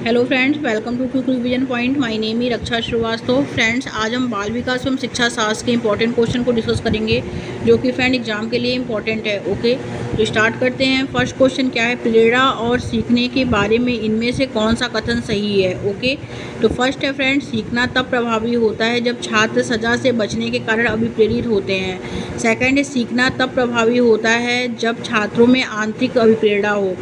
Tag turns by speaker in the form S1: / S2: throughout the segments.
S1: Hello friends, welcome to quick revision point. My name है Raksha Srivastava. Friends, आज हम बाल विकास एवं शिक्षा शास्त्र के इंपॉर्टेंट क्वेश्चन को डिस्कस करेंगे जो कि फ्रेंड एग्जाम के लिए इंपॉर्टेंट है। ओके, तो स्टार्ट करते हैं। फर्स्ट क्वेश्चन क्या है? प्रेरणा और सीखने के बारे में इनमें से कौन सा कथन सही है? ओके, तो फर्स्ट है फ्रेंड, सीखना तब प्रभावी होता है जब छात्र सजा से बचने के कारण अभिप्रेरित होते हैं। सेकेंड है, सीखना तब प्रभावी होता है जब छात्रों में आंतरिक अभिप्रेरणा हो।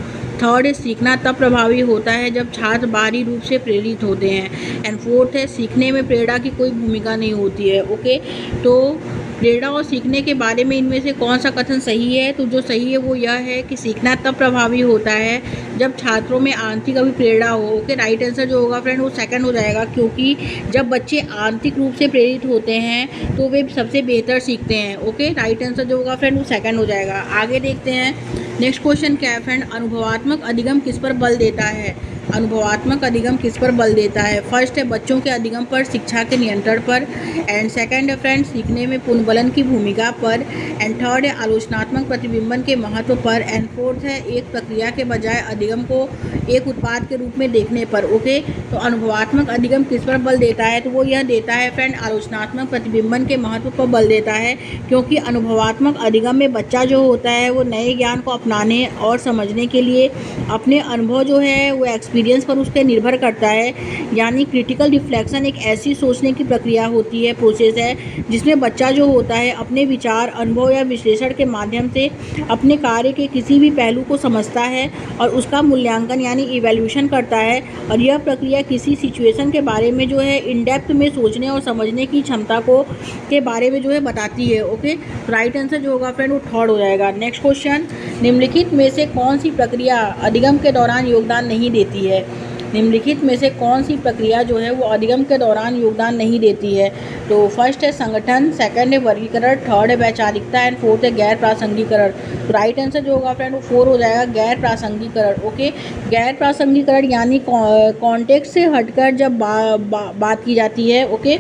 S1: थर्ड है, सीखना तब प्रभावी होता है जब छात्र बाहरी रूप से प्रेरित होते हैं। एंड फोर्थ है, सीखने में प्रेरणा की कोई भूमिका नहीं होती है। ओके, तो प्रेरणा और सीखने के बारे में इनमें से कौन सा कथन सही है? तो जो सही है वो यह है कि सीखना तब प्रभावी होता है जब छात्रों में आंतरिक अभिप्रेरणा हो। ओके, राइट आंसर जो होगा फ्रेंड वो सेकंड हो जाएगा, क्योंकि जब बच्चे आंतरिक रूप से प्रेरित होते हैं तो वे सबसे बेहतर सीखते हैं। ओके, राइट आंसर जो होगा फ्रेंड वो सेकंड हो जाएगा। आगे देखते हैं नेक्स्ट क्वेश्चन क्या है फ्रेंड? अनुभवात्मक अधिगम किस पर बल देता है? अनुभवात्मक अधिगम किस पर बल देता है? फर्स्ट है, बच्चों के अधिगम पर, शिक्षा के नियंत्रण पर। एंड सेकंड है फ्रेंड, सीखने में पुनर्बलन की भूमिका पर। एंड थर्ड है, आलोचनात्मक प्रतिबिंबन के महत्व पर। एंड फोर्थ है, एक प्रक्रिया के बजाय अधिगम को एक उत्पाद के रूप में देखने पर। ओके, तो अनुभवात्मक अधिगम किस पर बल देता है? तो वो यह देता है फ्रेंड, आलोचनात्मक प्रतिबिंबन के महत्व पर बल देता है, क्योंकि अनुभवात्मक अधिगम में बच्चा जो होता है वो नए ज्ञान को अपनाने और समझने के लिए अपने अनुभव जो है वो एक्सपीरियंस पर उसके निर्भर करता है। यानी क्रिटिकल रिफ्लेक्शन एक ऐसी सोचने की प्रक्रिया होती है, प्रोसेस है, जिसमें बच्चा जो होता है अपने विचार, अनुभव या विश्लेषण के माध्यम से अपने कार्य के किसी भी पहलू को समझता है और उसका मूल्यांकन यानी इवैल्यूएशन करता है। और यह प्रक्रिया किसी सिचुएशन के बारे में जो है इन डेप्थ में सोचने और समझने की क्षमता को के बारे में जो है बताती है। ओके, राइट आंसर जो होगा फ्रेंड वो थर्ड हो जाएगा। नेक्स्ट क्वेश्चन, निम्नलिखित में से कौन सी प्रक्रिया अधिगम के दौरान योगदान नहीं देती है? निम्नलिखित में से कौन सी प्रक्रिया जो है वो अधिगम के दौरान योगदान नहीं देती है? तो फर्स्ट है संगठन, सेकंड है वर्गीकरण, थर्ड है वैचारिकता एंड फोर्थ है गैर प्रासंगिकरण। तो राइट आंसर जो होगा फ्रेंड वो फोर हो जाएगा, गैर प्रासंगिकरण। ओके, गैर प्रासंगिकरण यानी कॉन्टेक्स्ट से हटकर जब बात की जाती है। ओके,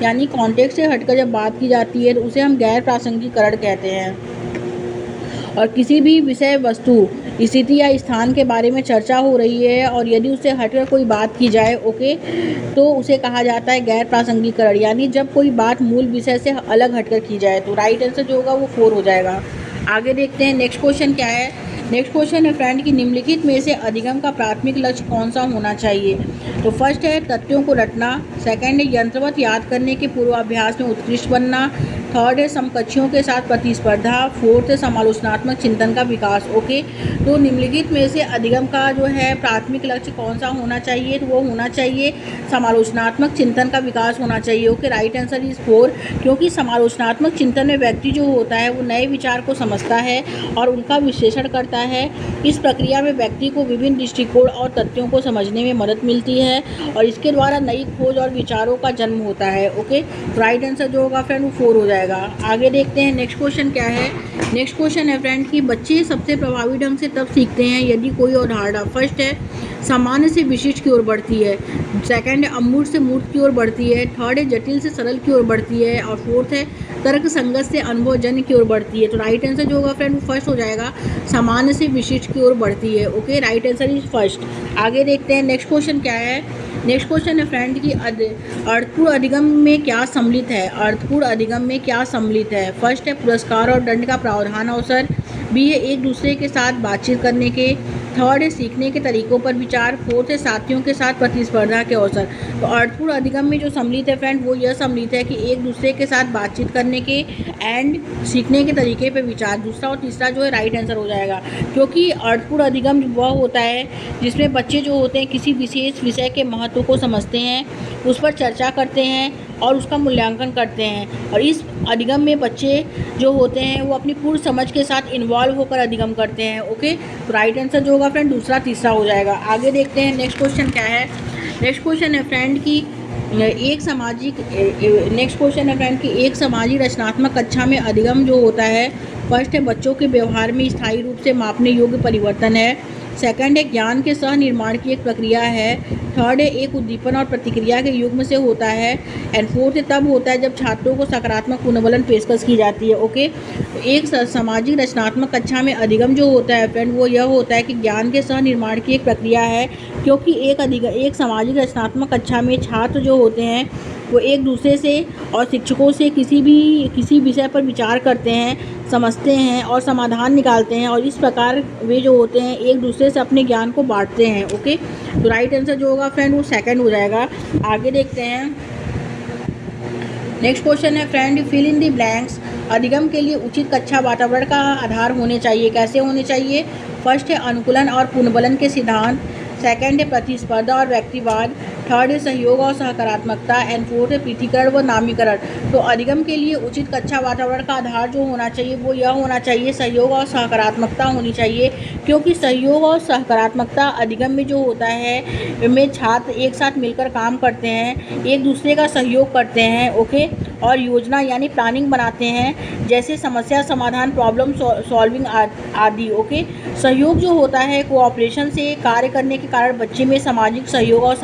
S1: यानी कॉन्टेक्स्ट से हटकर जब बात की जाती है तो उसे हम गैर प्रासंगिकरण कहते हैं। और किसी भी विषय वस्तु, स्थिति या स्थान के बारे में चर्चा हो रही है और यदि उससे हटकर कोई बात की जाए, ओके, तो उसे कहा जाता है गैर प्रासंगिकरण, यानी जब कोई बात मूल विषय से अलग हटकर की जाए। तो राइट आंसर जो होगा वो फोर हो जाएगा। आगे देखते हैं नेक्स्ट क्वेश्चन क्या है? नेक्स्ट क्वेश्चन है फ्रेंड कि निम्नलिखित में से अधिगम का प्राथमिक लक्ष्य कौन सा होना चाहिए? तो फर्स्ट है तथ्यों को रटना, सेकंड है यंत्रवत याद करने के पूर्वाभ्यास में उत्कृष्ट बनना, थर्ड है समकक्षियों के साथ प्रतिस्पर्धा, फोर्थ है समालोचनात्मक चिंतन का विकास। ओके, तो निम्नलिखित में से अधिगम का जो है प्राथमिक लक्ष्य कौन सा होना चाहिए? तो वो होना चाहिए समालोचनात्मक चिंतन का विकास होना चाहिए। Okay, right answer is four, क्योंकि समालोचनात्मक चिंतन में व्यक्ति जो होता है वो नए विचार को समझता है और उनका विश्लेषण करता है। इस प्रक्रिया में व्यक्ति को विभिन्न दृष्टिकोण और तथ्यों को समझने में मदद मिलती है और इसके द्वारा नई खोज और विचारों का जन्म होता है। ओके, राइट आंसर जो होगा फ्रेंड वो फोर हो जाएगा। आगे देखते हैं नेक्स्ट क्वेश्चन क्या है? नेक्स्ट क्वेश्चन है फ्रेंड कि बच्चे सबसे प्रभावी ढंग से तब सीखते हैं यदि कोई अवधारणा फर्स्ट है सामान्य से विशिष्ट की ओर बढ़ती है, सेकंड है अमूर्त से मूर्त की ओर बढ़ती है, थर्ड है जटिल से सरल की ओर बढ़ती है और फोर्थ है तर्क संगत से अनुभवजन्य की ओर बढ़ती है। तो राइट आंसर जो होगा फ्रेंड वो फर्स्ट हो जाएगा, सामान्य से विशिष्ट की ओर बढ़ती है। Okay, right answer is first. आगे देखते हैं नेक्स्ट क्वेश्चन क्या है? नेक्स्ट क्वेश्चन है फ्रेंड कि अर्थपूर्ण अधिगम में क्या सम्मिलित है? अर्थपूर्ण अधिगम में क्या सम्मिलित है? फर्स्ट है पुरस्कार और दंड का प्रावधान अवसर, बी है एक दूसरे के साथ बातचीत करने के, थर्ड है सीखने के तरीकों पर विचार, फोर्थ है साथियों के साथ प्रतिस्पर्धा के अवसर। तो अर्थपूर्ण अधिगम में जो सम्मिलित है फ्रेंड वो यह सम्मिलित है कि एक दूसरे के साथ बातचीत करने के एंड सीखने के तरीके पर विचार। दूसरा और तीसरा जो है राइट आंसर हो जाएगा, क्योंकि अर्थपूर्ण अधिगम वह होता है जिसमें बच्चे जो होते हैं किसी विशेष विषय के महत्व को समझते हैं, उस पर चर्चा करते हैं और उसका मूल्यांकन करते हैं। और इस अधिगम में बच्चे जो होते हैं वो अपनी पूर्ण समझ के साथ इन्वॉल्व होकर अधिगम करते हैं। ओके, तो राइट आंसर जो होगा फ्रेंड दूसरा तीसरा हो जाएगा। आगे देखते हैं नेक्स्ट क्वेश्चन क्या है? नेक्स्ट क्वेश्चन है फ्रेंड कि एक सामाजिक रचनात्मक कक्षा में अधिगम जो होता है फर्स्ट है बच्चों के व्यवहार में स्थायी रूप से मापने योग्य परिवर्तन है, सेकंड है ज्ञान के सह निर्माण की एक प्रक्रिया है। थर्ड है एक उद्दीपन और प्रतिक्रिया के युग्म से होता है। एंड फोर्थ तब होता है जब छात्रों को सकारात्मक पुनर्बलन पेशकश की जाती है। ओके, तो एक सामाजिक रचनात्मक कक्षा में अधिगम जो होता है फ्रेंड, वो यह होता है कि ज्ञान के सह निर्माण की एक प्रक्रिया है, क्योंकि एक सामाजिक रचनात्मक कक्षा में छात्र जो होते हैं वो एक दूसरे से और शिक्षकों से किसी विषय पर विचार करते हैं, समझते हैं और समाधान निकालते हैं, और इस प्रकार वे जो होते हैं एक दूसरे से अपने ज्ञान को बांटते हैं। ओके, तो राइट आंसर जो होगा फ्रेंड वो सेकंड हो जाएगा। आगे देखते हैं। नेक्स्ट क्वेश्चन है friend, fill in the blanks. अधिगम के लिए उचित कक्षा वातावरण का आधार होने चाहिए। कैसे होने चाहिए? फर्स्ट है अनुकूलन और पुनर्बलन के सिद्धांत। सेकंड है प्रतिस्पर्धा और व्यक्तिवाद। थर्ड है सहयोग और सकारात्मकता। एंड फोर्थ है पृथकीकरण व नामीकरण। तो अधिगम के लिए उचित कक्षा वातावरण का आधार जो होना चाहिए वो यह होना चाहिए, सहयोग और सकारात्मकता होनी चाहिए, क्योंकि सहयोग और सकारात्मकता अधिगम में जो होता है में छात्र एक साथ मिलकर काम करते हैं, एक दूसरे का सहयोग करते हैं। ओके, और योजना यानी प्लानिंग बनाते हैं, जैसे समस्या समाधान, प्रॉब्लम सॉल्विंग आदि। ओके, सहयोग जो होता है कोऑपरेशन से कार्य करने के कारण बच्चे में सामाजिक सहयोग और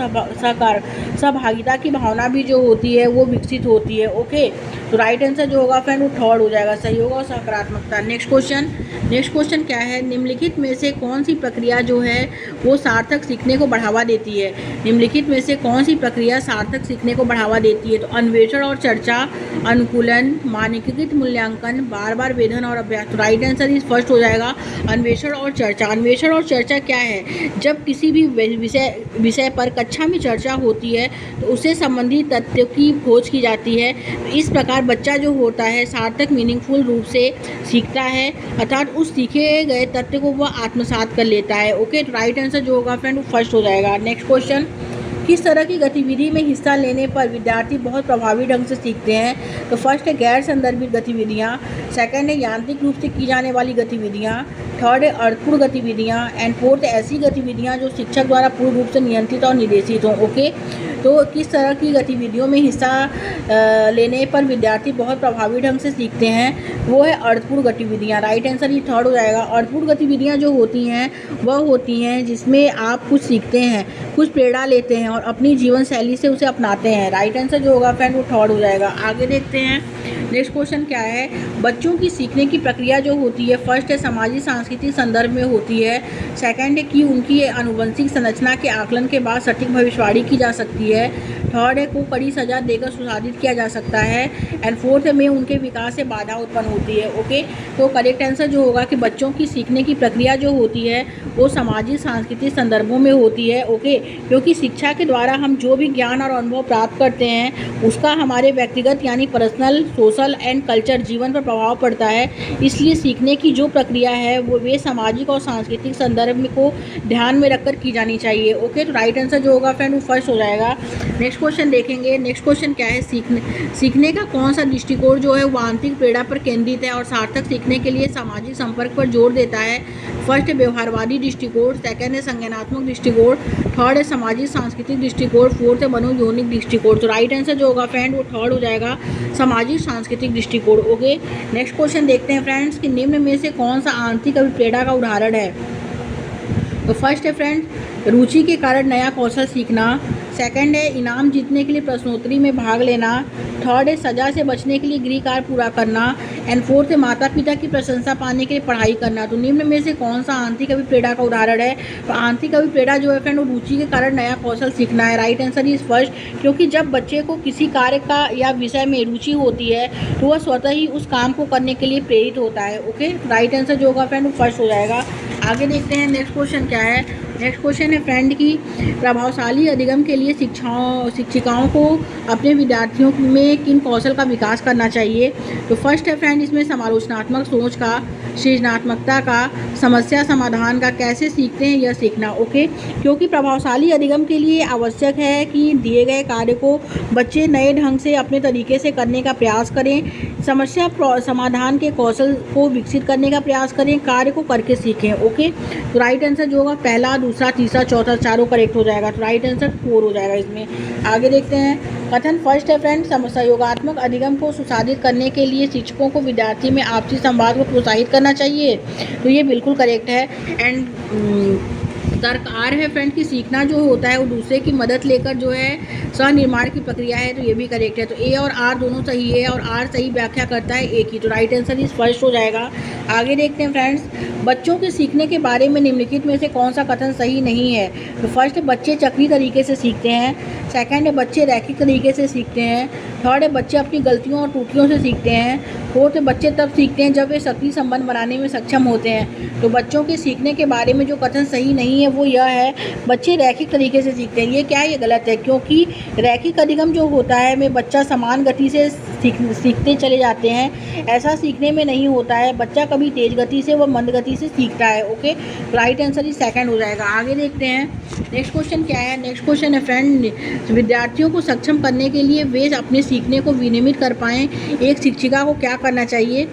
S1: सहभागिता की भावना भी जो होती है वो विकसित होती है। ओके, तो राइट आंसर जो होगा फ्रेंड वो थर्ड हो जाएगा, सहयोग और सकारात्मकता। नेक्स्ट क्वेश्चन क्या है? निम्नलिखित में से कौन सी प्रक्रिया जो है वो सार्थक सीखने को बढ़ावा देती है? निम्नलिखित में से कौन सी प्रक्रिया सार्थक सीखने को बढ़ावा देती है? तो अन्वेषण और चर्चा, अनुकूलन, मानकीकृत मूल्यांकन, बार बार वेधन और अभ्यास। तो राइट आंसर इस फर्स्ट हो जाएगा, अन्वेषण और चर्चा। अन्वेषण और चर्चा क्या है? जब किसी भी विषय पर कक्षा में चर्चा होती है तो उससे संबंधित तथ्यों की खोज की जाती है। तो इस प्रकार बच्चा जो होता है सार्थक मीनिंगफुल रूप से सीखता है, अर्थात उस सीखे गए तथ्य को वह आत्मसात कर लेता है। ओके, तो राइट आंसर जो होगा फ्रेंड वो फर्स्ट हो जाएगा। नेक्स्ट क्वेश्चन, किस तरह की गतिविधि में हिस्सा लेने पर विद्यार्थी बहुत प्रभावी ढंग से सीखते हैं? तो फर्स्ट है गैर संदर्भित गतिविधियाँ। सेकंड है यांत्रिक रूप से की जाने वाली गतिविधियाँ। थर्ड है अर्थपूर्ण गतिविधियाँ। एंड फोर्थ ऐसी गतिविधियाँ जो शिक्षक द्वारा पूर्ण रूप से नियंत्रित और निर्देशित हों। ओके, तो किस तरह की गतिविधियों में हिस्सा लेने पर विद्यार्थी बहुत प्रभावी ढंग से सीखते हैं? वो है अर्थपूर्ण गतिविधियाँ। राइट आंसर ये थर्ड हो जाएगा। अर्थपूर्ण गतिविधियाँ जो होती हैं वह होती हैं जिसमें आप कुछ सीखते हैं, कुछ प्रेरणा लेते हैं और अपनी जीवन शैली से उसे अपनाते हैं। राइट आंसर जो होगा फ्रेंड वो थर्ड हो जाएगा। आगे देखते हैं। नेक्स्ट क्वेश्चन क्या है? बच्चों की सीखने की प्रक्रिया जो होती है फर्स्ट है सामाजिक सांस्कृतिक संदर्भ में होती है। सेकंड है कि उनकी आनुवंशिक संरचना के आकलन के बाद सटीक भविष्यवाणी की जा सकती है। थर्ड है को कड़ी सजा देकर सुशासित किया जा सकता है। एंड फोर्थ में उनके विकास से बाधा उत्पन्न होती है। ओके, तो करेक्ट आंसर जो होगा कि बच्चों की सीखने की प्रक्रिया जो होती है वो सामाजिक सांस्कृतिक संदर्भों में होती है। ओके, क्योंकि शिक्षा के द्वारा हम जो भी ज्ञान और अनुभव प्राप्त करते हैं उसका हमारे व्यक्तिगत यानी पर्सनल, सोशल एंड कल्चर जीवन पर प्रभाव पड़ता है। इसलिए सीखने की जो प्रक्रिया है वो वे सामाजिक और सांस्कृतिक संदर्भ को ध्यान में रखकर की जानी चाहिए। ओके, तो राइट आंसर जो होगा फ्रेंड वो फर्स्ट हो जाएगा। नेक्स्ट क्वेश्चन देखेंगे। नेक्स्ट क्वेश्चन क्या है? सीखने का कौन सा दृष्टिकोण जो है वो आंतरिक प्रेरणा पर केंद्रित है और सार्थक सीखने के लिए सामाजिक संपर्क पर जोर देता है? फर्स्ट है व्यवहारवादी दृष्टिकोण। सेकंड है संज्ञानात्मक दृष्टिकोण। थर्ड है सामाजिक सांस्कृतिक दृष्टिकोण। फोर्थ है मनोयौनिक दृष्टिकोण। तो राइट आंसर जो होगा फ्रेंड वो थर्ड हो जाएगा, सामाजिक सांस्कृतिक दृष्टिकोण। ओके, नेक्स्ट क्वेश्चन देखते हैं फ्रेंड्स कि निम्न में से कौन सा आंतरिक अभिप्रेरणा का उदाहरण है? तो फर्स्ट है फ्रेंड रुचि के कारण नया कौशल सीखना। सेकंड है इनाम जीतने के लिए प्रश्नोत्तरी में भाग लेना। थर्ड है सजा से बचने के लिए गृह कार्य पूरा करना। एंड फोर्थ है माता पिता की प्रशंसा पाने के लिए पढ़ाई करना। तो निम्न में से कौन सा आंतरिक अभिप्रेरणा का उदाहरण है? तो आंतरिक अभिप्रेरणा जो है फ्रेंड वो रुचि के कारण नया कौशल सीखना है। राइट आंसर इज फर्स्ट, क्योंकि जब बच्चे को किसी कार्य का या विषय में रुचि होती है तो वह स्वतः ही उस काम को करने के लिए प्रेरित होता है। ओके, राइट आंसर जो होगा फ्रेंड वो फर्स्ट हो जाएगा। आगे देखते हैं नेक्स्ट क्वेश्चन क्या है। नेक्स्ट क्वेश्चन है फ्रेंड की प्रभावशाली अधिगम के लिए शिक्षिकाओं को अपने विद्यार्थियों में किन कौशल का विकास करना चाहिए? तो फर्स्ट है फ्रेंड इसमें समालोचनात्मक सोच का, सृजनात्मकता का, समस्या समाधान का, कैसे सीखते हैं यह सीखना। ओके, क्योंकि प्रभावशाली अधिगम के लिए आवश्यक है कि दिए गए कार्य को बच्चे नए ढंग से अपने तरीके से करने का प्रयास करें, समस्या समाधान के कौशल को विकसित करने का प्रयास करें, कार्य को करके सीखें। ओके, तो राइट आंसर जो होगा पहला, दूसरा, तीसरा, चौथा चारों करेक्ट हो जाएगा। तो राइट आंसर 4 हो जाएगा इसमें। आगे देखते हैं। कथन फर्स्ट है फ्रेंड सहयोगात्मक अधिगम को सुशासित करने के लिए शिक्षकों को विद्यार्थी में आपसी संवाद को प्रोत्साहित करना चाहिए। तो ये बिल्कुल करेक्ट है। एंड तर्क आर है फ्रेंड कि सीखना जो होता है वो दूसरे की मदद लेकर जो है स्वनिर्माण की प्रक्रिया है, तो ये भी करेक्ट है। तो ए और आर दोनों सही है और आर सही व्याख्या करता है ए की, तो राइट आंसर इस फर्स्ट हो जाएगा। आगे देखते हैं फ्रेंड्स, बच्चों के सीखने के बारे में निम्नलिखित में से कौन सा कथन सही नहीं है। तो फर्स्ट, बच्चे चक्रीय तरीके से सीखते हैं। सेकंड है, बच्चे रैखिक तरीके से सीखते हैं। थर्ड है, बच्चे अपनी गलतियों और त्रुटियों से सीखते हैं। फोर्थ है, बच्चे तब सीखते हैं जब वे सक्रिय संबंध बनाने में सक्षम होते हैं। तो बच्चों के सीखने के बारे में जो कथन सही नहीं है वो यह है, बच्चे रैखिक तरीके से सीखते हैं। ये क्या है? ये गलत है, क्योंकि रैखिक अधिगम जो होता है में बच्चा समान गति से सीखते चले जाते हैं, ऐसा सीखने में नहीं होता है। बच्चा कभी तेज गति से व मंद गति से सीखता है। ओके, राइट आंसर ही सेकंड हो जाएगा। आगे देखते हैं नेक्स्ट क्वेश्चन क्या है। नेक्स्ट क्वेश्चन है फ्रेंड, विद्यार्थियों को सक्षम करने के लिए वे अपने सीखने को विनियमित कर पाएँ, एक शिक्षिका को क्या करना चाहिए।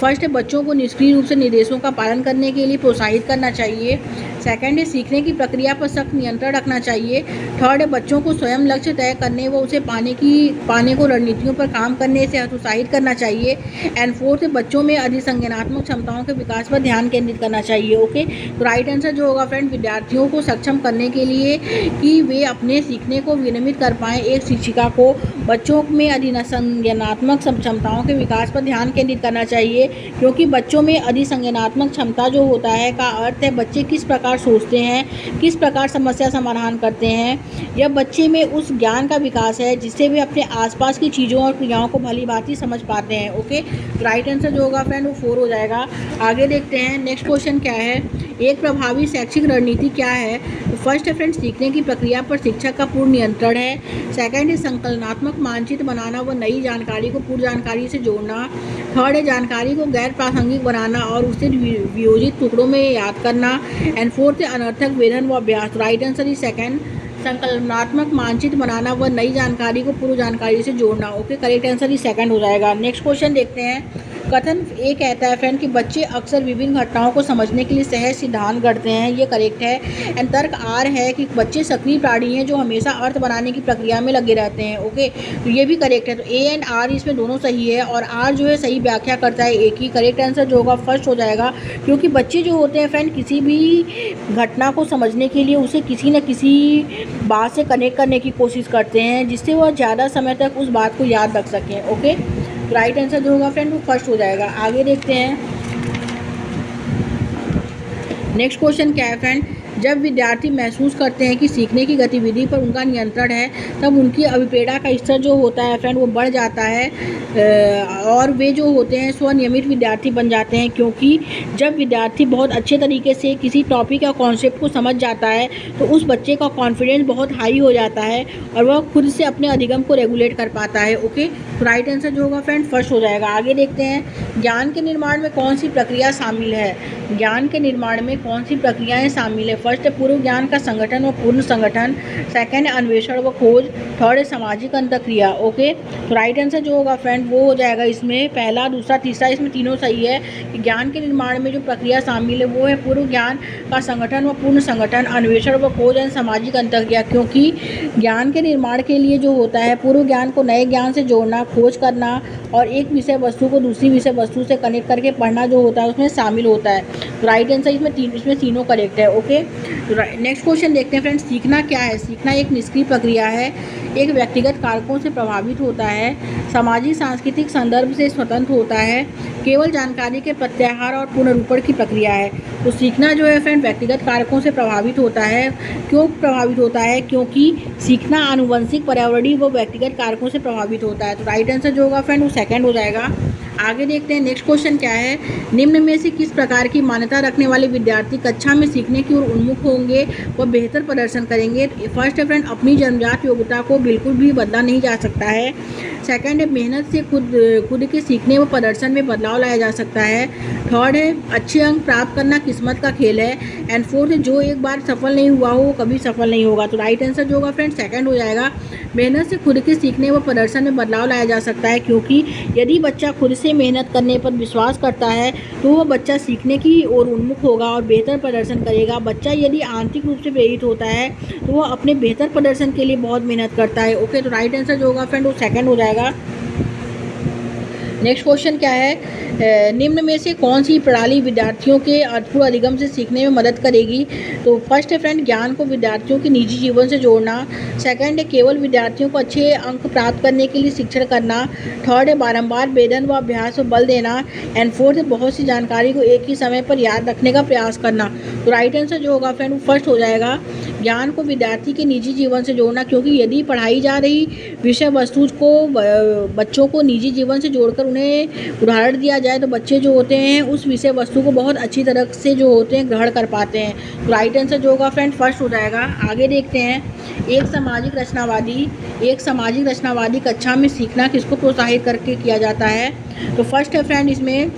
S1: फर्स्ट है, बच्चों को निष्क्रिय रूप से निर्देशों का पालन करने के लिए प्रोत्साहित करना चाहिए। सेकंड है, सीखने की प्रक्रिया पर सख्त नियंत्रण रखना चाहिए। थर्ड है, बच्चों को स्वयं लक्ष्य तय करने व उसे पाने को रणनीतियों पर काम करने से हतोत्साहित करना चाहिए। एंड फोर्थ है, बच्चों में अधिसंज्ञानात्मक क्षमताओं के विकास पर ध्यान केंद्रित करना चाहिए। ओके, तो राइट आंसर जो होगा फ्रेंड, विद्यार्थियों को सक्षम करने के लिए कि वे अपने सीखने को विनियमित कर पाएँ, एक शिक्षिका को बच्चों में अधिसंज्ञानात्मक क्षमताओं के विकास पर ध्यान केंद्रित करना चाहिए, क्योंकि बच्चों में अधिसंज्ञानात्मक क्षमता जो होता है का अर्थ है बच्चे किस प्रकार सोचते हैं, किस प्रकार समस्या समाधान करते हैं। यह बच्चे में उस ज्ञान का विकास है जिससे वे अपने आसपास की चीज़ों और क्रियाओं को भली भांति समझ पाते हैं। ओके, राइट आंसर जो होगा फ्रेंड वो 4 हो जाएगा। आगे देखते हैं नेक्स्ट क्वेश्चन क्या है, एक प्रभावी शैक्षिक रणनीति क्या है। तो फर्स्ट है फ्रेंड, सीखने की प्रक्रिया पर शिक्षक का पूर्ण नियंत्रण है। सेकंड है, संकलनात्मक मानचित्र बनाना व नई जानकारी को पूर्व जानकारी से जोड़ना। थर्ड है, जानकारी को गैर प्रासंगिक बनाना और उसे वियोजित टुकड़ों में याद करना। एंड फोर्थ है, अनर्थक वेधन व अभ्यास। राइट आंसर इज सेकंड, संकलनात्मक मानचित्र बनाना व नई जानकारी को पूर्व जानकारी से जोड़ना। ओके, करेक्ट आंसर ही सेकंड हो जाएगा। नेक्स्ट क्वेश्चन देखते हैं। कथन ए कहता है फ्रेंड कि बच्चे अक्सर विभिन्न घटनाओं को समझने के लिए सहज सिद्धांत गढ़ते हैं, ये करेक्ट है। एंड तर्क आर है कि बच्चे सक्रिय प्राणी हैं जो हमेशा अर्थ बनाने की प्रक्रिया में लगे रहते हैं। ओके, तो ये भी करेक्ट है। तो ए एंड आर इसमें दोनों सही है और आर जो है सही व्याख्या करता है ए की। करेक्ट आंसर जो होगा फर्स्ट हो जाएगा, क्योंकि बच्चे जो होते हैं फ्रेंड किसी भी घटना को समझने के लिए उसे किसी न किसी बात से कनेक्ट करने की कोशिश करते हैं जिससे वह ज़्यादा समय तक उस बात को याद रख सकें। ओके, राइट आंसर जो होगा फ्रेंड वो फर्स्ट हो जाएगा। आगे देखते हैं नेक्स्ट क्वेश्चन क्या है फ्रेंड, जब विद्यार्थी महसूस करते हैं कि सीखने की गतिविधि पर उनका नियंत्रण है तब उनकी अभिप्रेरणा का स्तर जो होता है फ्रेंड वो बढ़ जाता है और वे जो होते हैं स्वनियमित विद्यार्थी बन जाते हैं, क्योंकि जब विद्यार्थी बहुत अच्छे तरीके से किसी टॉपिक या कॉन्सेप्ट को समझ जाता है तो उस बच्चे का कॉन्फिडेंस बहुत हाई हो जाता है और वह खुद से अपने अधिगम को रेगुलेट कर पाता है। ओके, तो राइट आंसर जो होगा फ्रेंड फर्स्ट हो जाएगा। आगे देखते हैं, ज्ञान के निर्माण में कौन सी प्रक्रिया शामिल है। ज्ञान के निर्माण में कौन सी प्रक्रियाएँ शामिल है। फर्स्ट है, पूर्व ज्ञान का संगठन व पूर्ण संगठन। सेकंड है, अन्वेषण व खोज। थर्ड है, सामाजिक अंतःक्रिया। ओके, तो राइट आंसर जो होगा फ्रेंड वो हो जाएगा इसमें पहला, दूसरा, तीसरा, इसमें तीनों सही है कि ज्ञान के निर्माण में जो प्रक्रिया शामिल है वो है पूर्व ज्ञान का संगठन व पूर्ण संगठन, अन्वेषण व खोज एवं सामाजिक अंतःक्रिया। क्योंकि ज्ञान के निर्माण के लिए जो होता है पूर्व ज्ञान को नए ज्ञान से जोड़ना, खोज करना और एक विषय वस्तु को दूसरी विषय वस्तु से कनेक्ट करके पढ़ना जो होता है उसमें शामिल होता है। तो राइट आंसर इसमें तीनों करेक्ट है। ओके, नेक्स्ट क्वेश्चन देखते हैं फ्रेंड्स, सीखना क्या है। सीखना एक निष्क्रिय प्रक्रिया है, एक व्यक्तिगत कारकों से प्रभावित होता है, सामाजिक सांस्कृतिक संदर्भ से स्वतंत्र होता है, केवल जानकारी के प्रत्याहार और पुनरुत्पादन की प्रक्रिया है। तो सीखना जो है फ्रेंड व्यक्तिगत कारकों से प्रभावित होता है। क्यों प्रभावित होता है? क्योंकि सीखना आनुवंशिक, पर्यावरणीय व व्यक्तिगत कारकों से प्रभावित होता है। तो राइट आंसर जो होगा फ्रेंड वो सेकंड हो जाएगा। आगे देखते हैं नेक्स्ट क्वेश्चन क्या है, निम्न में से किस प्रकार की मान्यता रखने वाले विद्यार्थी कक्षा में सीखने की ओर उन्मुख होंगे व बेहतर प्रदर्शन करेंगे। फर्स्ट है फ्रेंड, अपनी जन्मजात योग्यता को बिल्कुल भी बदला नहीं जा सकता है। सेकंड है, मेहनत से खुद के सीखने व प्रदर्शन में बदलाव लाया जा सकता है। थर्ड है, अच्छे अंक प्राप्त करना किस्मत का खेल है। एंड फोर्थ है, जो एक बार सफल नहीं हुआ हो वो कभी सफल नहीं होगा। तो राइट आंसर जो होगा फ्रेंड सेकंड हो जाएगा, मेहनत से खुद के सीखने व प्रदर्शन में बदलाव लाया जा सकता है, क्योंकि यदि बच्चा खुद से मेहनत करने पर विश्वास करता है तो वह बच्चा सीखने की ओर उन्मुख होगा और बेहतर प्रदर्शन करेगा। बच्चा यदि आंतरिक रूप से प्रेरित होता है तो वह अपने बेहतर प्रदर्शन के लिए बहुत मेहनत करता है। ओके, तो राइट आंसर जो होगा फ्रेंड वो सेकंड हो जाएगा। नेक्स्ट क्वेश्चन क्या है, निम्न में से कौन सी प्रणाली विद्यार्थियों के अर्थपूर्ण अधिगम से सीखने में मदद करेगी? तो फर्स्ट है फ्रेंड, ज्ञान को विद्यार्थियों के निजी जीवन से जोड़ना। सेकंड है, केवल विद्यार्थियों को अच्छे अंक प्राप्त करने के लिए शिक्षण करना। थर्ड है, बारंबार वेधन व अभ्यास पर बल देना। एंड फोर्थ है, बहुत सी जानकारी को एक ही समय पर याद रखने का प्रयास करना। तो राइट आंसर जो होगा फ्रेंड वो फर्स्ट हो जाएगा, ज्ञान को विद्यार्थी के निजी जीवन से जोड़ना। क्योंकि यदि पढ़ाई जा रही विषय वस्तु को बच्चों को निजी जीवन से जोड़कर उन्हें उदाहरण दिया जाए तो बच्चे जो होते हैं उस विषय वस्तु को बहुत अच्छी तरह से जो होते हैं ग्रहण कर पाते हैं। तो राइट आंसर जो होगा फ्रेंड फर्स्ट हो जाएगा। आगे देखते हैं, एक सामाजिक रचनावादी कक्षा में सीखना किसको प्रोत्साहित करके किया जाता है? तो फर्स्ट है फ्रेंड इसमें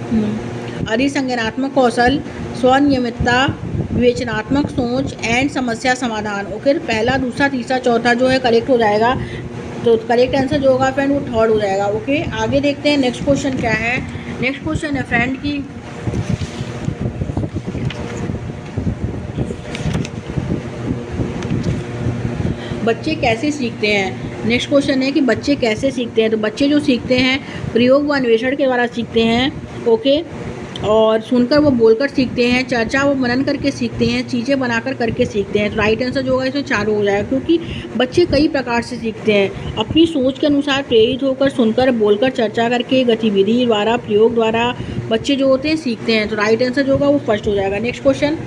S1: अधिसंज्ञानात्मक कौशल, स्वनियमितता, विवेचनात्मक सोच एंड समस्या समाधान। ओके, पहला, दूसरा, तीसरा, चौथा जो है करेक्ट हो जाएगा। तो करेक्ट आंसर जो होगा फ्रेंड वो थर्ड हो जाएगा। ओके, आगे देखते हैं नेक्स्ट क्वेश्चन क्या है। नेक्स्ट क्वेश्चन है फ्रेंड की बच्चे कैसे सीखते हैं। नेक्स्ट क्वेश्चन है कि बच्चे कैसे सीखते हैं। तो बच्चे जो सीखते हैं प्रयोग व अन्वेषण के द्वारा सीखते हैं। ओके, और सुनकर वो बोलकर सीखते हैं, चर्चा वो मनन करके सीखते हैं, चीज़ें बनाकर करके सीखते हैं। तो राइट आंसर जो होगा इसमें चारों हो जाएगा। क्योंकि बच्चे कई प्रकार से सीखते हैं, अपनी सोच के अनुसार प्रेरित होकर, सुनकर, बोलकर, चर्चा करके, गतिविधि द्वारा, प्रयोग द्वारा बच्चे जो होते हैं सीखते हैं। तो राइट आंसर जो होगा वो फर्स्ट हो जाएगा। नेक्स्ट क्वेश्चन,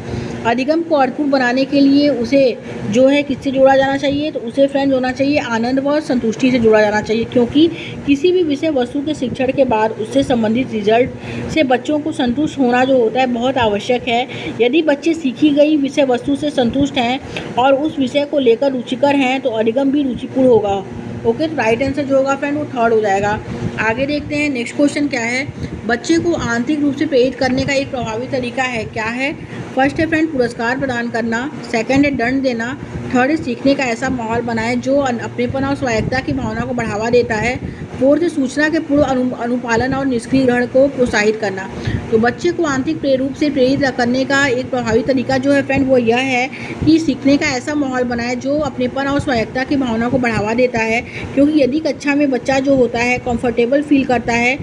S1: अधिगम को अर्थपूर्ण बनाने के लिए उसे जो है किससे जोड़ा जाना चाहिए? तो उसे फ्रेंड होना चाहिए आनंद व संतुष्टि से जोड़ा जाना चाहिए। क्योंकि किसी भी विषय वस्तु के शिक्षण के बाद उससे संबंधित रिजल्ट से बच्चों को संतुष्ट होना जो होता है बहुत आवश्यक है। यदि बच्चे सीखी गई विषय वस्तु से संतुष्ट हैं और उस विषय को लेकर रुचिकर हैं तो अधिगम भी रुचिपूर्ण होगा। ओके, तो राइट आंसर जो होगा फ्रेंड वो थर्ड हो जाएगा। आगे देखते हैं नेक्स्ट क्वेश्चन क्या है, बच्चे को आंतरिक रूप से प्रेरित करने का एक प्रभावी तरीका है, क्या है? फर्स्ट है फ्रेंड पुरस्कार प्रदान करना, सेकंड है दंड देना, थर्ड है सीखने का ऐसा माहौल बनाए जो अपनेपन और स्वायत्तता की भावना को बढ़ावा देता है, फोर्थ है सूचना के पूर्ण अनुपालन और निष्क्रिय ग्रहण को प्रोत्साहित करना। तो बच्चे को आंतरिक रूप से प्रेरित करने का एक प्रभावी तरीका जो है फ्रेंड वो यह है कि सीखने का ऐसा माहौल बनाए जो अपनेपन और स्वायत्तता की भावना को बढ़ावा देता है। क्योंकि यदि कक्षा में बच्चा जो होता है कंफर्टेबल फील करता है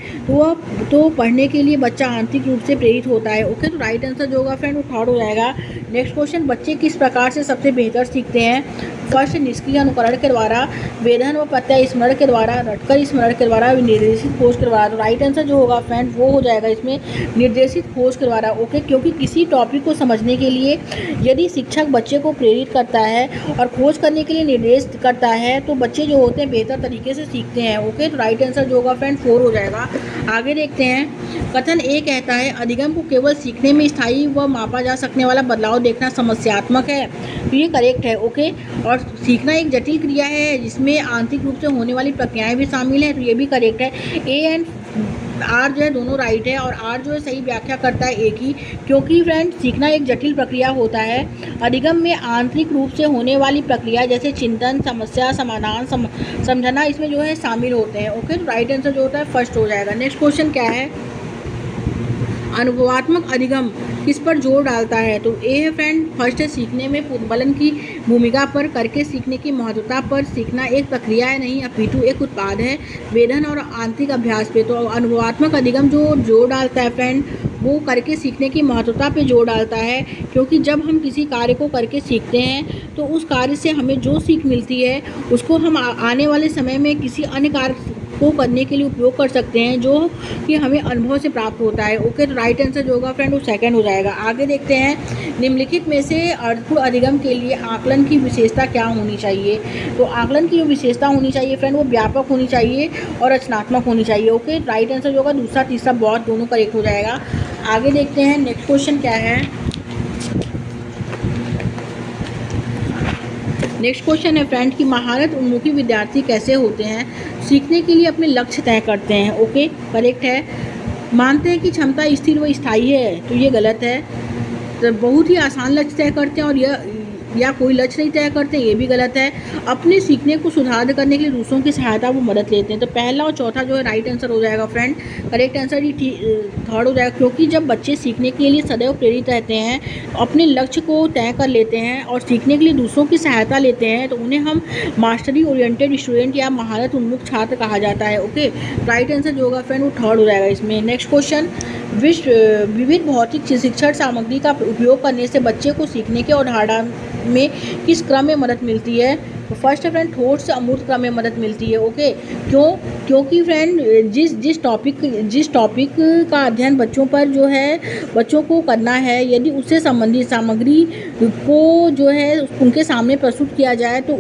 S1: तो पढ़ने के लिए बच्चा आंतरिक रूप से प्रेरित होता है। ओके, तो राइट आंसर जो होगा फ्रेंड वो थर्ड हो जाएगा। नेक्स्ट क्वेश्चन, बच्चे किस प्रकार से सबसे बेहतर सीखते हैं? फर्स्ट निष्क्रिय अनुकरण के द्वारा, वेधन व प्रत्यय स्मरण के द्वारा, रटकर स्मरण के द्वारा, निर्देशित खोज के द्वारा। तो राइट आंसर जो होगा फ्रेंड वो हो जाएगा इसमें निर्देशित खोज के द्वारा। ओके, क्योंकि किसी टॉपिक को समझने के लिए यदि शिक्षक बच्चे को प्रेरित करता है और खोज करने के लिए निर्देश करता है तो बच्चे जो होते हैं बेहतर तरीके से सीखते हैं। ओके, तो राइट आंसर जो होगा फ्रेंड फोर हो जाएगा। आगे देखते हैं, कथन ए कहता है अधिगम को केवल सीखने में स्थायी व मापा जा सकने वाला बदलाव देखना समस्यात्मक है। तो ये करेक्ट है। ओके, और सीखना एक जटिल क्रिया है जिसमें आंतरिक रूप से होने वाली प्रक्रियाएं भी शामिल हैं। तो ये भी करेक्ट है। ए एंड आर जो है दोनों राइट है और आर जो है सही व्याख्या करता है ए की। क्योंकि फ्रेंड सीखना एक जटिल प्रक्रिया होता है, अधिगम में आंतरिक रूप से होने वाली प्रक्रिया जैसे चिंतन, समस्या समाधान, समझना इसमें जो है शामिल होते हैं। ओके, तो राइट आंसर जो होता है फर्स्ट हो जाएगा। नेक्स्ट क्वेश्चन क्या है, अनुभवात्मक अधिगम किस पर जोर डालता है? तो ए है फ्रेंड फर्स्ट है सीखने में पूर्वबलन की भूमिका पर, करके सीखने की महत्वता पर। सीखना एक प्रक्रिया है नहीं अपितु एक उत्पाद है, वेधन और आंतरिक अभ्यास पे। तो अनुभवात्मक अधिगम जो जोर डालता है फ्रेंड वो करके सीखने की महत्वता पे जोर डालता है। क्योंकि जब हम किसी कार्य को करके सीखते हैं तो उस कार्य से हमें जो सीख मिलती है उसको हम आने वाले समय में किसी अन्य कार्य को करने के लिए उपयोग कर सकते हैं जो कि हमें अनुभव से प्राप्त होता है। ओके, तो राइट आंसर जो होगा फ्रेंड वो सेकंड हो जाएगा। आगे देखते हैं, निम्नलिखित में से अर्थपूर्ण अधिगम के लिए आकलन की विशेषता क्या होनी चाहिए? तो आकलन की जो विशेषता होनी चाहिए फ्रेंड वो व्यापक होनी चाहिए और रचनात्मक होनी चाहिए। ओके, राइट आंसर जो होगा दूसरा तीसरा बहुत दोनों करेक्ट हो जाएगा। आगे देखते हैं नेक्स्ट क्वेश्चन क्या है। नेक्स्ट क्वेश्चन है फ्रेंड कि महारत उन्मुखी विद्यार्थी कैसे होते हैं? सीखने के लिए अपने लक्ष्य तय करते हैं। ओके, करेक्ट है। मानते हैं कि क्षमता स्थिर व स्थायी है, तो ये गलत है। तो बहुत ही आसान लक्ष्य तय करते हैं और या कोई लक्ष्य नहीं तय करते, ये भी गलत है। अपने सीखने को सुधार करने के लिए दूसरों की सहायता वो मदद लेते हैं। तो पहला और चौथा जो है राइट आंसर हो जाएगा फ्रेंड। करेक्ट आंसर ही थर्ड हो जाएगा, क्योंकि जब बच्चे सीखने के लिए सदैव प्रेरित रहते हैं, अपने लक्ष्य को तय कर लेते हैं और सीखने के लिए दूसरों की सहायता लेते हैं, तो उन्हें हम मास्टरी ओरिएंटेड स्टूडेंट या महारत उन्मुख छात्र कहा जाता है। ओके, राइट आंसर जो होगा फ्रेंड वो थर्ड हो जाएगा इसमें। नेक्स्ट क्वेश्चन, विविध भौतिक शिक्षण सामग्री का उपयोग करने से बच्चे को सीखने के अवधारणा में किस क्रम में मदद मिलती है? तो फर्स्ट है फ्रेंड ठोस से अमूर्त क्रम में मदद मिलती है। ओके, क्योंकि फ्रेंड जिस टॉपिक का अध्ययन बच्चों पर जो है बच्चों को करना है, यदि उससे संबंधित सामग्री को जो है उनके सामने प्रस्तुत किया जाए तो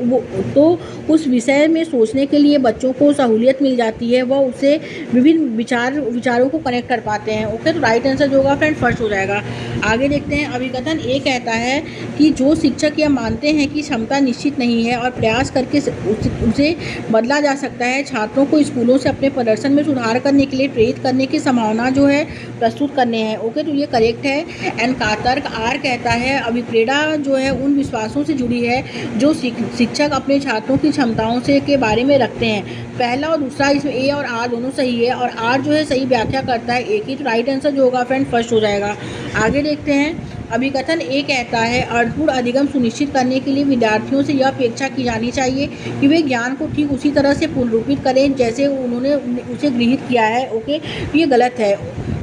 S1: उस विषय में सोचने के लिए बच्चों को सहूलियत मिल जाती है, वह उससे विभिन्न विचारों को कनेक्ट कर पाते हैं। ओके, तो राइट आंसर जो होगा फ्रेंड फर्स्ट हो जाएगा। आगे देखते हैं, अभिकथन ए कहता है कि जो शिक्षक यह मानते हैं कि क्षमता निश्चित नहीं है और प्रयास करके उसे बदला जा सकता है, छात्रों को स्कूलों से अपने प्रदर्शन में सुधार करने के लिए प्रेरित करने की संभावना जो है प्रस्तुत करने हैं। ओके, तो ये करेक्ट है। एन का तर्क आर कहता है अभिप्रेरणा जो है उन विश्वासों से जुड़ी है जो शिक्षक अपने छात्रों की क्षमताओं से के बारे में रखते हैं। पहला और दूसरा इसमें ए और आर दोनों सही है, और आर जो है सही व्याख्या करता है ए की, तो राइट आंसर जो होगा फ्रेंड फर्स्ट हो जाएगा। आगे देखते हैं, अभिकथन ए कहता है अर्थपूर्ण अधिगम सुनिश्चित करने के लिए विद्यार्थियों से यह अपेक्षा की जानी चाहिए कि वे ज्ञान को ठीक उसी तरह से पुनरुत्थित करें जैसे उन्होंने उसे गृहीत किया है। ओके, ये गलत है।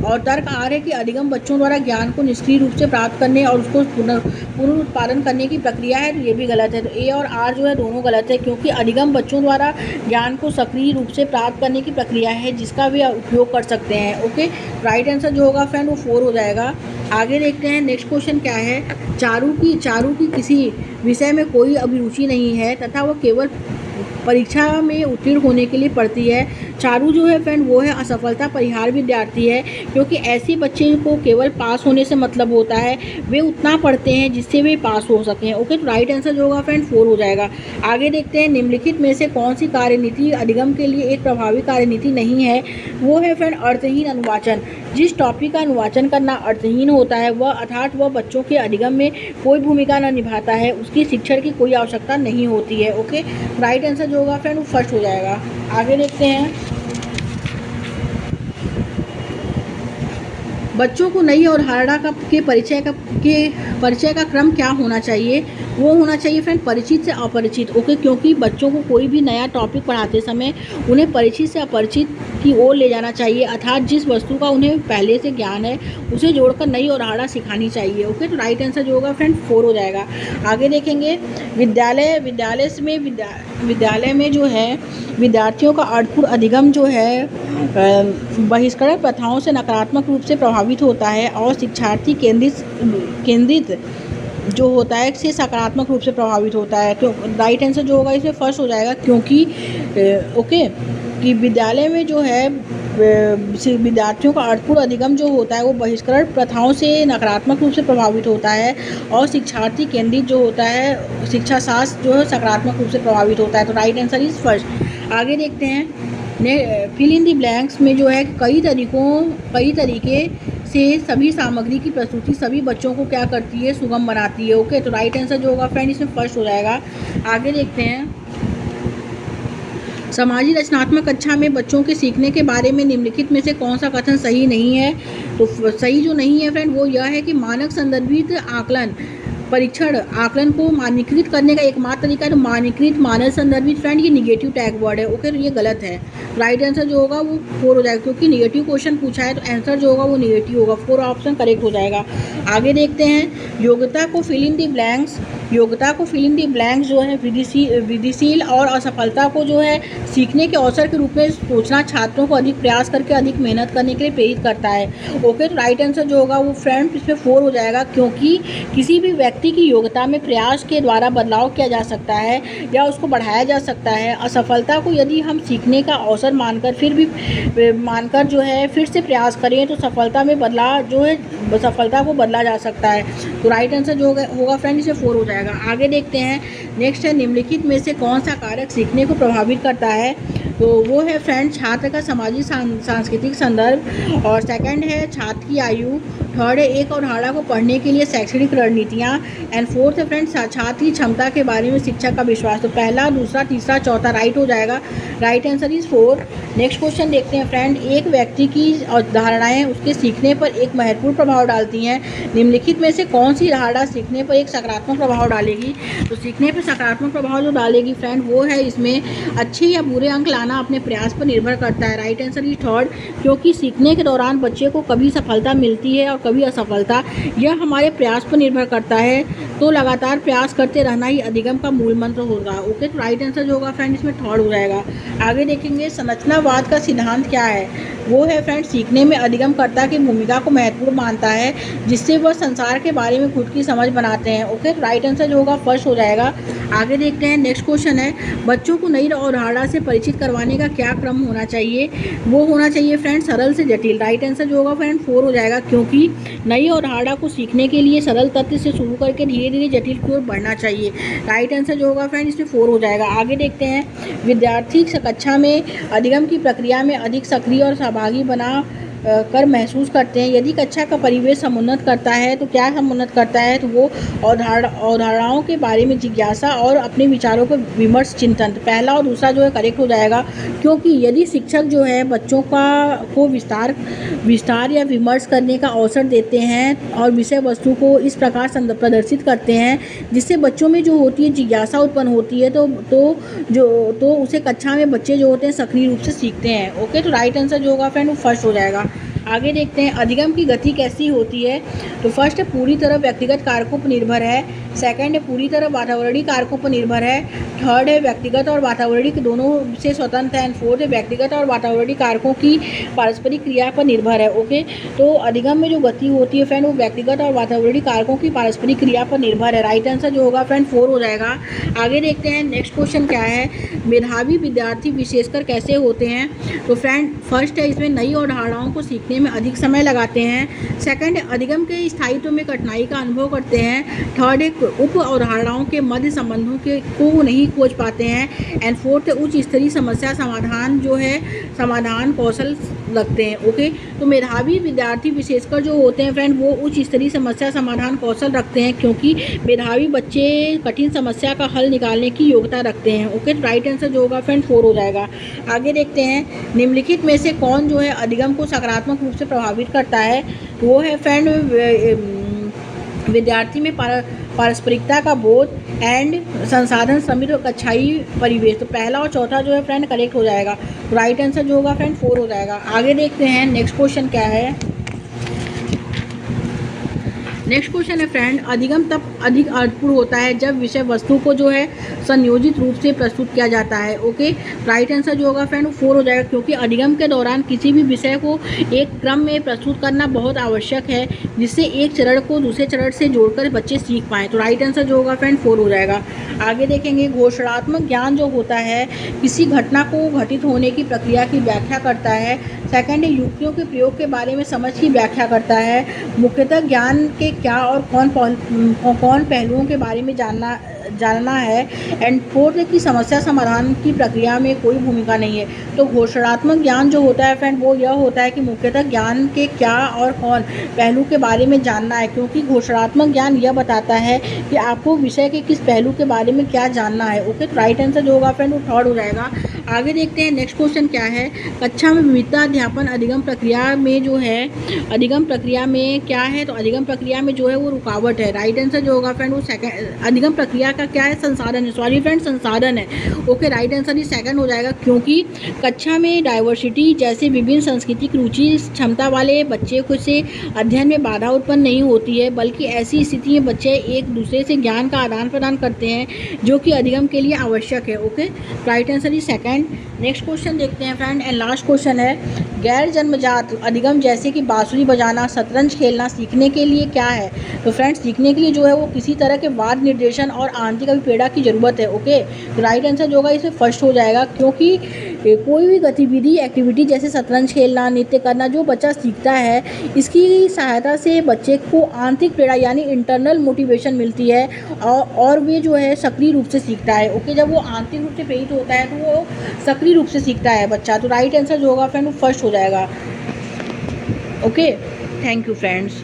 S1: और तर्क आ रहा है कि अधिगम बच्चों द्वारा ज्ञान को निष्क्रिय रूप से प्राप्त करने और उसको पुनरुत्पादन करने की प्रक्रिया है, तो ये भी गलत है। तो ए और आर जो है दोनों गलत है, क्योंकि अधिगम बच्चों द्वारा ज्ञान को सक्रिय रूप से प्राप्त करने की प्रक्रिया है जिसका वे उपयोग कर सकते हैं। ओके, राइट आंसर जो होगा फ्रेंड वो 4 हो जाएगा। आगे देखते हैं, नेक्स्ट क्वेश्चन क्या है। चारू की किसी विषय में कोई अभिरुचि नहीं है तथा वह केवल परीक्षा में उत्तीर्ण होने के लिए पढ़ती है। चारू जो है फ्रेंड वो है असफलता परिहार विद्यार्थी है, क्योंकि ऐसे बच्चे को केवल पास होने से मतलब होता है, वे उतना पढ़ते हैं जिससे वे पास हो सकें। ओके, तो राइट आंसर जो होगा फ्रेंड 4 हो जाएगा। आगे देखते हैं, निम्नलिखित में से कौन सी कार्यनीति अधिगम के लिए एक प्रभावी कार्यनीति नहीं है? वो है फ्रेंड अर्थहीन अनुवाचन। जिस टॉपिक का अनुवाचन करना अर्थहीन होता है वह अर्थात वह बच्चों के अधिगम में कोई भूमिका न निभाता है, उसकी शिक्षण की कोई आवश्यकता नहीं होती है। ओके, राइट आंसर जो होगा फ्रेंड वो फर्स्ट हो जाएगा। आगे देखते हैं, बच्चों को नई अवधारणा के परिचय का क्रम क्या होना चाहिए? वो होना चाहिए फ्रेंड परिचित से अपरिचित। ओके, क्योंकि बच्चों को कोई भी नया टॉपिक पढ़ाते समय उन्हें परिचित से अपरिचित की ओर ले जाना चाहिए, अर्थात जिस वस्तु का उन्हें पहले से ज्ञान है उसे जोड़कर नई अवधारणा सिखानी चाहिए। ओके, तो राइट आंसर जो होगा फ्रेंड 4 हो जाएगा। आगे देखेंगे, विद्यालय में जो है विद्यार्थियों का अर्थपूर्ण अधिगम जो है बहिष्करण प्रथाओं से नकारात्मक रूप से प्रभावित होता है और शिक्षार्थी केंद्रित जो होता है से सकारात्मक रूप से प्रभावित होता है। क्यों राइट आंसर जो होगा इसमें फर्स्ट हो जाएगा, क्योंकि ओके कि विद्यालय में जो है विद्यार्थियों का अर्थपूर्ण अधिगम जो होता है वो बहिष्करण प्रथाओं से नकारात्मक रूप से प्रभावित होता है और शिक्षार्थी केंद्रित जो होता है शिक्षा शास्त्र जो है सकारात्मक रूप से प्रभावित होता है। तो राइट आंसर इज फर्स्ट। आगे देखते हैं, फिल इन दी ब्लैंक्स में जो है कई तरीके से सभी सामग्री की प्रस्तुति सभी बच्चों को क्या करती है? सुगम बनाती है। ओके, तो राइट आंसर जो होगा फ्रेंड इसमें फर्स्ट हो जाएगा। आगे देखते हैं, समाजी रचनात्मक कक्षा में बच्चों के सीखने के बारे में निम्नलिखित में से कौन सा कथन सही नहीं है? तो सही जो नहीं है फ्रेंड वो यह है कि मानक संदर्भित परीक्षण आकलन को मानकीकृत करने का एकमात्र तरीका है। तो मानकीकृत मानक संदर्भित फ्रेंड ये निगेटिव टैग वर्ड है। ओके, तो ये गलत है। राइट आंसर जो होगा वो 4 हो जाएगा, क्योंकि निगेटिव क्वेश्चन पूछा है तो आंसर जो होगा वो निगेटिव होगा। 4 ऑप्शन करेक्ट हो जाएगा। आगे देखते हैं, योग्यता को फिल इन दी ब्लैंक्स जो है वृद्धिशील और असफलता को जो है सीखने के अवसर के रूप में सोचना छात्रों को अधिक प्रयास करके अधिक मेहनत करने के लिए प्रेरित करता है। ओके, तो राइट आंसर जो होगा वो फ्रेंड इसमें 4 हो जाएगा, क्योंकि किसी भी व्यक्ति की योग्यता में प्रयास के द्वारा बदलाव किया जा सकता है या उसको बढ़ाया जा सकता है। असफलता को यदि हम सीखने का अवसर मानकर जो है फिर से प्रयास करें तो सफलता को बदला जा सकता है। तो राइट आंसर जो होगा फ्रेंड इसे 4 हो जाएगा। आगे देखते हैं, नेक्स्ट है, निम्नलिखित में से कौन सा कारक सीखने को प्रभावित करता है? तो वो है फ्रेंड छात्र का सामाजिक सांस्कृतिक संदर्भ, और सेकंड है छात्र की आयु, थर्ड है एक अवधारणा को पढ़ने के लिए शैक्षणिक रणनीतियाँ। एंड फोर्थ है फ्रेंड छात्र की क्षमता के बारे में शिक्षक का विश्वास। तो पहला, दूसरा, तीसरा, चौथा राइट हो जाएगा। Right answer is 4। Next question देखते हैं फ्रेंड। एक व्यक्ति की धारणाएं उसके सीखने पर एक महत्वपूर्ण प्रभाव डालती हैं। निम्नलिखित में से कौन सी धारणा सीखने पर एक सकारात्मक प्रभाव डालेगी? तो सीखने पर सकारात्मक प्रभाव जो डालेगी फ्रेंड वो है इसमें अच्छे या बुरे अंक लाना अपने प्रयास पर निर्भर करता है। Right answer is third. क्योंकि सीखने के दौरान बच्चे को कभी सफलता मिलती है और कभी असफलता, यह हमारे प्रयास पर निर्भर करता है। तो लगातार प्रयास करते रहना ही अधिगम का मूल मंत्र होगा। ओके, तो राइट आंसर जो होगा फ्रेंड इसमें थर्ड हो जाएगा। आगे देखेंगे संरचनावाद का सिद्धांत क्या है। वो है फ्रेंड सीखने में अधिगमकर्ता की भूमिका को महत्वपूर्ण मानता है, जिससे वह संसार के बारे में खुद की समझ बनाते हैं। ओके, तो राइट आंसर जो होगा फर्स्ट हो जाएगा। आगे देखते हैं। नेक्स्ट क्वेश्चन है बच्चों को नई अवधारणा से परिचित करवाने का क्या क्रम होना चाहिए? वो होना चाहिए फ्रेंड सरल से जटिल। राइट आंसर जो होगा फ्रेंड 4 हो जाएगा। क्योंकि नई अवधारणा को सीखने के लिए सरल तथ्य से शुरू करके धीरे धीरे जटिल की ओर बढ़ना चाहिए। राइट आंसर जो होगा फ्रेंड इसमें 4 हो जाएगा। आगे देखते हैं। विद्यार्थी कक्षा में अधिगम की प्रक्रिया में अधिक सक्रिय और सहभागी बना कर महसूस करते हैं। यदि कक्षा का परिवेश समुन्नत करता है तो क्या समुन्नत करता है? तो वो अवधारणाओं के बारे में जिज्ञासा और अपने विचारों पर विमर्श चिंतन। तो पहला और दूसरा जो है करेक्ट हो जाएगा। क्योंकि यदि शिक्षक जो है बच्चों को विस्तार या विमर्श करने का अवसर देते हैं और विषय वस्तु को इस प्रकार प्रदर्शित करते हैं जिससे बच्चों में जो होती है जिज्ञासा उत्पन्न होती है तो उसे कक्षा में बच्चे जो होते हैं सक्रिय रूप से सीखते हैं। ओके, तो राइट आंसर जो होगा फ्रेंड वो फर्स्ट हो जाएगा। आगे देखते हैं अधिगम की गति कैसी होती है। तो फर्स्ट है पूरी तरह व्यक्तिगत कारकों पर निर्भर है। सेकंड है पूरी तरह वातावरणीय कारकों पर निर्भर है। थर्ड है व्यक्तिगत और वातावरणिक दोनों से स्वतंत्र है। एंड फोर्थ है व्यक्तिगत और वातावरणीय कारकों की पारस्परिक क्रिया पर निर्भर है। ओके, तो अधिगम में जो गति होती है फ्रेंड वो व्यक्तिगत और वातावरणीय कारकों की पारस्परिक क्रिया पर निर्भर है। राइट आंसर जो होगा फ्रेंड 4 हो जाएगा। आगे देखते हैं। नेक्स्ट क्वेश्चन क्या है, मेधावी विद्यार्थी विशेषकर कैसे होते हैं? तो फ्रेंड फर्स्ट है इसमें नई अवधारणाओं को सीखने में अधिक समय लगाते हैं। सेकंड अधिगम के स्थायित्व में कठिनाई का अनुभव करते हैं। थर्ड एक उप अवधारणाओं के मध्य संबंधों को नहीं खोज पाते हैं। एंड फोर्थ उच्च स्तरीय समस्या समाधान कौशल रखते हैं। ओके, तो मेधावी विद्यार्थी विशेषकर जो होते हैं फ्रेंड वो उच्च स्तरीय समस्या समाधान कौशल रखते हैं, क्योंकि मेधावी बच्चे कठिन समस्या का हल निकालने की योग्यता रखते हैं। ओके, तो राइट आंसर जो होगा फ्रेंड 4 हो जाएगा। आगे देखते हैं। निम्नलिखित में से कौन जो है अधिगम को सकारात्मक रूप से प्रभावित करता है? वो है फ्रेंड विद्यार्थी में पारस्परिकता का बोध एंड संसाधन समृद्ध और कक्षाई परिवेश। तो पहला और चौथा जो है फ्रेंड करेक्ट हो जाएगा। राइट आंसर जो होगा फ्रेंड 4 हो जाएगा। आगे देखते हैं। नेक्स्ट क्वेश्चन क्या है। नेक्स्ट क्वेश्चन है फ्रेंड अधिगम तब अधिक अर्थपूर्ण होता है जब विषय वस्तु को जो है संयोजित रूप से प्रस्तुत किया जाता है। ओके, राइट आंसर जो होगा फ्रेंड वो 4 हो जाएगा। क्योंकि अधिगम के दौरान किसी भी विषय को एक क्रम में प्रस्तुत करना बहुत आवश्यक है, जिससे एक चरण को दूसरे चरण से जोड़कर बच्चे सीख पाएँ। तो राइट आंसर जो होगा फ्रेंड 4 हो जाएगा। आगे देखेंगे। घोषणात्मक ज्ञान जो होता है किसी घटना को घटित होने की प्रक्रिया की व्याख्या करता है। सेकंड युक्तियों के प्रयोग के बारे में समझ की व्याख्या करता है। मुख्यतः ज्ञान के क्या और कौन पहलुओं के बारे में जानना है। एंड फोर्थ की समस्या समाधान की प्रक्रिया में कोई भूमिका नहीं है। तो घोषणात्मक ज्ञान जो होता है फ्रेंड वो यह होता है कि मुख्यतः ज्ञान के क्या और कौन पहलू के बारे में जानना है, क्योंकि घोषणात्मक ज्ञान यह बताता है कि आपको विषय के किस पहलू के बारे में क्या जानना है। ओके, तो राइट आंसर जो होगा फ्रेंड वो थर्ड हो जाएगा। आगे देखते हैं। नेक्स्ट क्वेश्चन क्या है। कक्षा में विविधता अध्यापन अधिगम प्रक्रिया में जो है अधिगम प्रक्रिया में क्या है? तो अधिगम प्रक्रिया में जो है वो रुकावट है। राइट आंसर जो होगा फ्रेंड वो सेकंड अधिगम प्रक्रिया का क्या है? संसाधन है। सॉरी फ्रेंड, संसाधन है। ओके, राइट आंसर ही सेकंड हो जाएगा। क्योंकि कक्षा में डाइवर्सिटी जैसे विभिन्न सांस्कृतिक रुचि क्षमता वाले बच्चे को से अध्ययन में बाधा उत्पन्न नहीं होती है, बल्कि ऐसी स्थिति में बच्चे एक दूसरे से ज्ञान का आदान प्रदान करते हैं जो कि अधिगम के लिए आवश्यक है। ओके, राइट आंसर ही सेकंड। नेक्स्ट क्वेश्चन देखते हैं फ्रेंड। एंड लास्ट क्वेश्चन है गैर जन्मजात अधिगम जैसे कि बांसुरी बजाना, शतरंज खेलना सीखने के लिए क्या है? तो फ्रेंड्स सीखने के लिए जो है वो किसी तरह के वाद निर्देशन और आंतरिक अभिप्रेरणा की जरूरत है। ओके, तो राइट आंसर जो होगा इसमें फर्स्ट हो जाएगा। क्योंकि कोई भी गतिविधि एक्टिविटी जैसे शतरंज खेलना, नृत्य करना जो बच्चा सीखता है इसकी सहायता से बच्चे को आंतरिक प्रेरणा यानी इंटरनल मोटिवेशन मिलती है और वे जो है सक्रिय रूप से सीखता है। ओके, जब वो आंतरिक रूप से प्रेरित होता है तो वो सक्रिय रूप से सीखता है बच्चा। तो राइट आंसर जो होगा फ्रेंड वो फर्स्ट हो जाएगा। Okay, thank you friends.